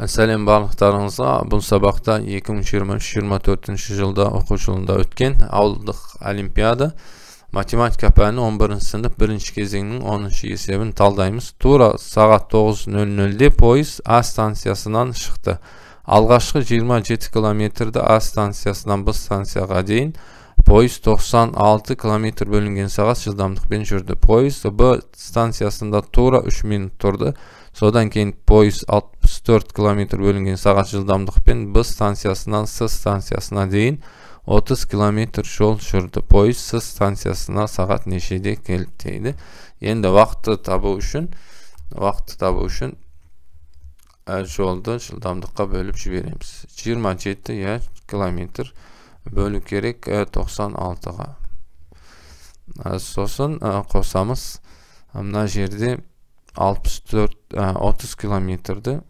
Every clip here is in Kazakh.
Сәлем барлықтарыңызға. Бұл сабақта 2023-24 жылда оқу жылында өткен ауылдық олимпиада математика пәні 11 сынып 1 кезеңнің 10 есебін талдаймыз. Тура сағат 9:00-де пойыз А станциясынан шықты. Алғашқы 27 километрді А станциясынан Б станцияға дейін пойыз 96 км бөлінген сағат жылдамдықпен жүрді. Пойыз Б станциясында тура 3 минут тұрды. Содан кейін пойыз 64 км бөлінген сағат жылдамдықпен Б станциясынан С станциясына дейін 30 км жол жүрді. Пойыз С станциясына сағат нешеде келді дейді. Енді уақытты табу үшін жолды жылдамдыққа бөліп жібереміз. 27 км бөлу керек 96-ға. Сосын қосамыз. Мына жерде 30 километрді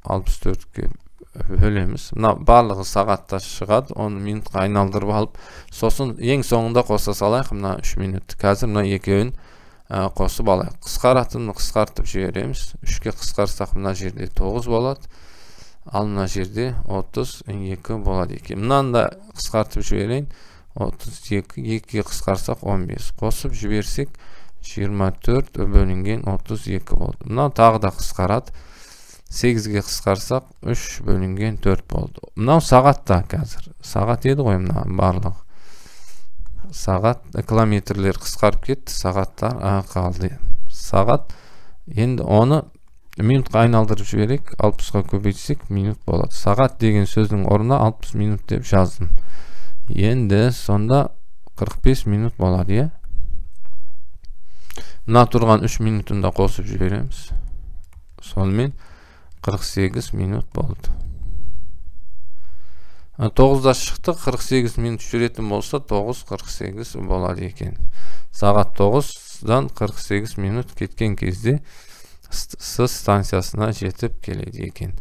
64-ке бөлеміз. Мына барлығы сағатта шығады, оны минутқа айналдырып алып, сосын ең соңында қоса салайық, мына 3 минут. Қазір мына екеуін қосып алайық. Қысқартып жібереміз. 3-ке қысқарсақ мына жерде 9 болады. Ал мына жерде 32 болады екен. Мынаны да қысқартып жіберейін. 32, 2-ге қысқарсақ 15. Қосып жіберсек 24 бөлінген 32 болды. Мынау тағы да қысқарады. 8-ге қысқарсақ 3 бөлінген 4 болды. Мынау сағатта қазір. Сағат еді ғой мына барлығы. Сағат километрлер қысқарып кетті, сағаттар қалды. Сағат. Енді оны минутқа айналдырып жіберек, 60-ға көбейтсек минут болады. Сағат деген сөздің орнына 60 минут деп жаздым. Енді сонда 45 минут болады, Мына тұрған 3 минутында қосып жібереміз. Сонымен 48 минут болды. 9-да шықты, 48 минут жүретін болса 9:48 болады екен. Сағат 9-дан 48 минут кеткен кезде С станциясына жетіп келеді екен.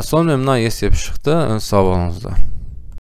Сонымен мына есеп шықты. Сау болыңыздар.